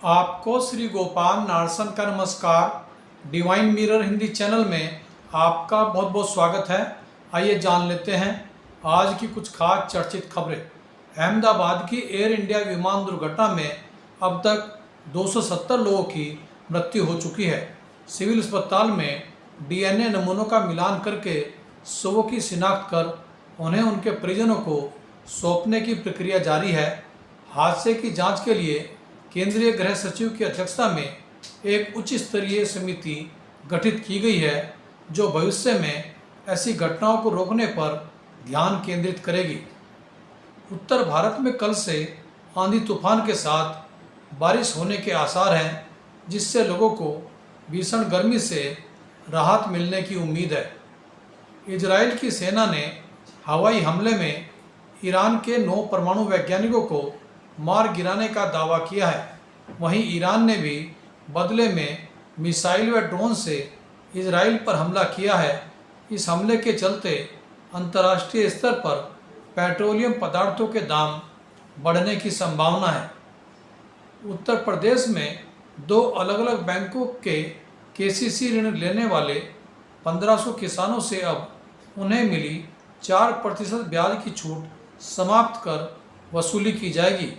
आपको श्री गोपाल नारसन का नमस्कार। डिवाइन मिरर हिंदी चैनल में आपका बहुत बहुत स्वागत है। आइए जान लेते हैं आज की कुछ खास चर्चित खबरें। अहमदाबाद की एयर इंडिया विमान दुर्घटना में अब तक 270 लोगों की मृत्यु हो चुकी है। सिविल अस्पताल में डीएनए नमूनों का मिलान करके शवों की शिनाख्त कर उन्हें उनके परिजनों को सौंपने की प्रक्रिया जारी है। हादसे की जांच के लिए केंद्रीय गृह सचिव की अध्यक्षता में एक उच्च स्तरीय समिति गठित की गई है जो भविष्य में ऐसी घटनाओं को रोकने पर ध्यान केंद्रित करेगी। उत्तर भारत में कल से आंधी तूफान के साथ बारिश होने के आसार हैं, जिससे लोगों को भीषण गर्मी से राहत मिलने की उम्मीद है। इजराइल की सेना ने हवाई हमले में ईरान के 9 परमाणु वैज्ञानिकों को मार गिराने का दावा किया है। वहीं ईरान ने भी बदले में मिसाइल व ड्रोन से इजराइल पर हमला किया है। इस हमले के चलते अंतर्राष्ट्रीय स्तर पर पेट्रोलियम पदार्थों के दाम बढ़ने की संभावना है। उत्तर प्रदेश में 2 अलग अलग बैंकों के केसीसी ऋण लेने वाले 1500 किसानों से अब उन्हें मिली 4% ब्याज की छूट समाप्त कर वसूली की जाएगी।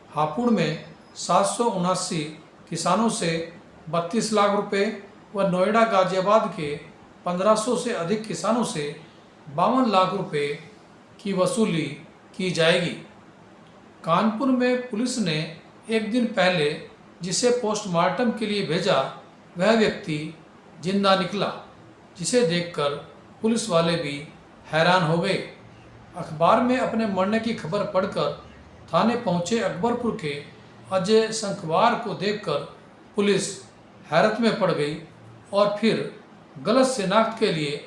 हापुड़ में 779 किसानों से 32 लाख रुपए व नोएडा गाजियाबाद के 1500 से अधिक किसानों से 52 लाख रुपए की वसूली की जाएगी। कानपुर में पुलिस ने एक दिन पहले जिसे पोस्टमार्टम के लिए भेजा, वह व्यक्ति जिंदा निकला, जिसे देखकर पुलिस वाले भी हैरान हो गए। अखबार में अपने मरने की खबर पढ़कर थाने पहुंचे अकबरपुर के अजय संखवार को देखकर पुलिस हैरत में पड़ गई और फिर गलत शिनाख्त के लिए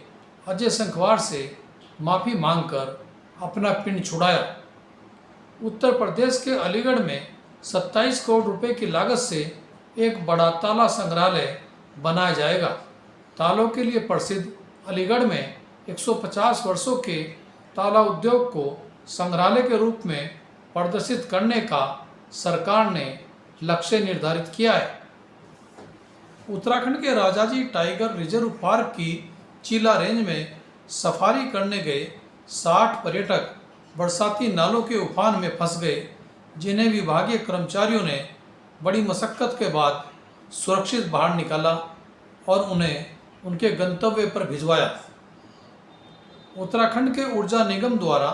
अजय संखवार से माफ़ी मांगकर अपना पिंड छुड़ाया। उत्तर प्रदेश के अलीगढ़ में 27 करोड़ रुपए की लागत से एक बड़ा ताला संग्रहालय बनाया जाएगा। तालों के लिए प्रसिद्ध अलीगढ़ में 150 वर्षों के ताला उद्योग को संग्रहालय के रूप में प्रदर्शित करने का सरकार ने लक्ष्य निर्धारित किया है। उत्तराखंड के राजाजी टाइगर रिजर्व पार्क की चीला रेंज में सफारी करने गए 60 पर्यटक बरसाती नालों के उफान में फंस गए, जिन्हें विभागीय कर्मचारियों ने बड़ी मशक्कत के बाद सुरक्षित बाहर निकाला और उन्हें उनके गंतव्य पर भिजवाया। उत्तराखंड के ऊर्जा निगम द्वारा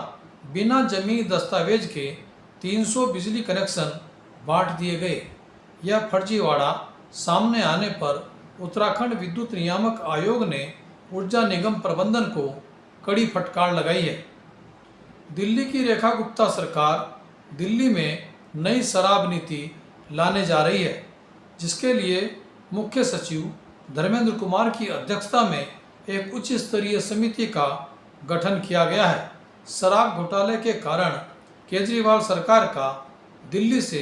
बिना जमीनी दस्तावेज के 300 बिजली कनेक्शन बांट दिए गए। यह फर्जीवाड़ा सामने आने पर उत्तराखंड विद्युत नियामक आयोग ने ऊर्जा निगम प्रबंधन को कड़ी फटकार लगाई है। दिल्ली की रेखा गुप्ता सरकार दिल्ली में नई शराब नीति लाने जा रही है, जिसके लिए मुख्य सचिव धर्मेंद्र कुमार की अध्यक्षता में एक उच्च स्तरीय समिति का गठन किया गया है। शराब घोटाले के कारण केजरीवाल सरकार का दिल्ली से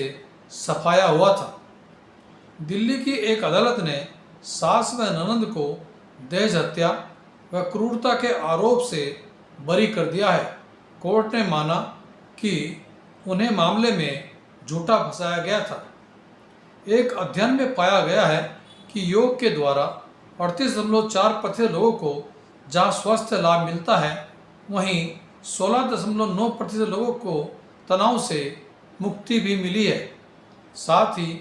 सफाया हुआ था। दिल्ली की एक अदालत ने सास व ननंद को दहेज हत्या व क्रूरता के आरोप से बरी कर दिया है। कोर्ट ने माना कि उन्हें मामले में झूठा फंसाया गया था। एक अध्ययन में पाया गया है कि योग के द्वारा 38.4% लोगों को जहां स्वास्थ्य लाभ मिलता है, वहीं 16.9% लोगों को तनाव से मुक्ति भी मिली है। साथ ही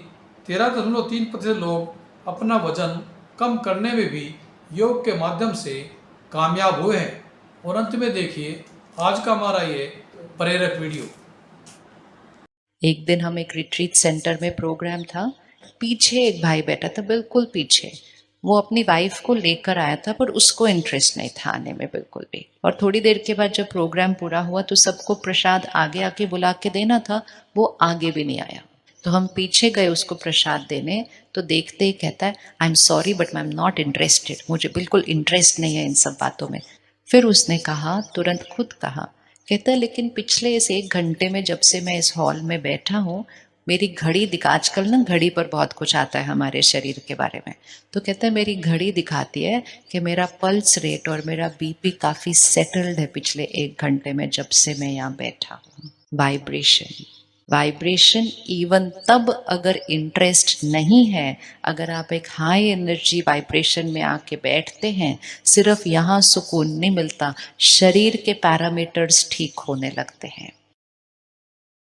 13.3% लोग अपना वजन कम करने में भी योग के माध्यम से कामयाब हुए हैं। और अंत में देखिए आज का हमारा ये प्रेरक वीडियो। एक दिन हम एक रिट्रीट सेंटर में प्रोग्राम था, पीछे एक भाई बैठा था, बिल्कुल पीछे। वो अपनी वाइफ को लेकर आया था, पर उसको इंटरेस्ट नहीं था आने में बिल्कुल भी। और थोड़ी देर के बाद जब प्रोग्राम पूरा हुआ तो सबको प्रसाद आगे आके बुला के देना था, वो आगे भी नहीं आया। तो हम पीछे गए उसको प्रसाद देने, तो देखते ही कहता है, I am sorry but I am not interested, मुझे बिल्कुल इंटरेस्ट नहीं है इन सब बातों में। फिर उसने कहा, तुरंत खुद कहा, कहता है लेकिन पिछले इस 1 घंटे में जब से मैं इस हॉल में बैठा हूँ, मेरी घड़ी दिखा, आजकल ना घड़ी पर बहुत कुछ आता है हमारे शरीर के बारे में, तो कहता है मेरी घड़ी दिखाती है कि मेरा पल्स रेट और मेरा बीपी काफ़ी सेटल्ड है पिछले 1 घंटे में जब से मैं यहाँ बैठा हूँ। वाइब्रेशन वाइब्रेशन इवन तब अगर इंटरेस्ट नहीं है, अगर आप एक हाई एनर्जी वाइब्रेशन में आके बैठते हैं, सिर्फ यहाँ सुकून नहीं मिलता, शरीर के पैरामीटर्स ठीक होने लगते हैं।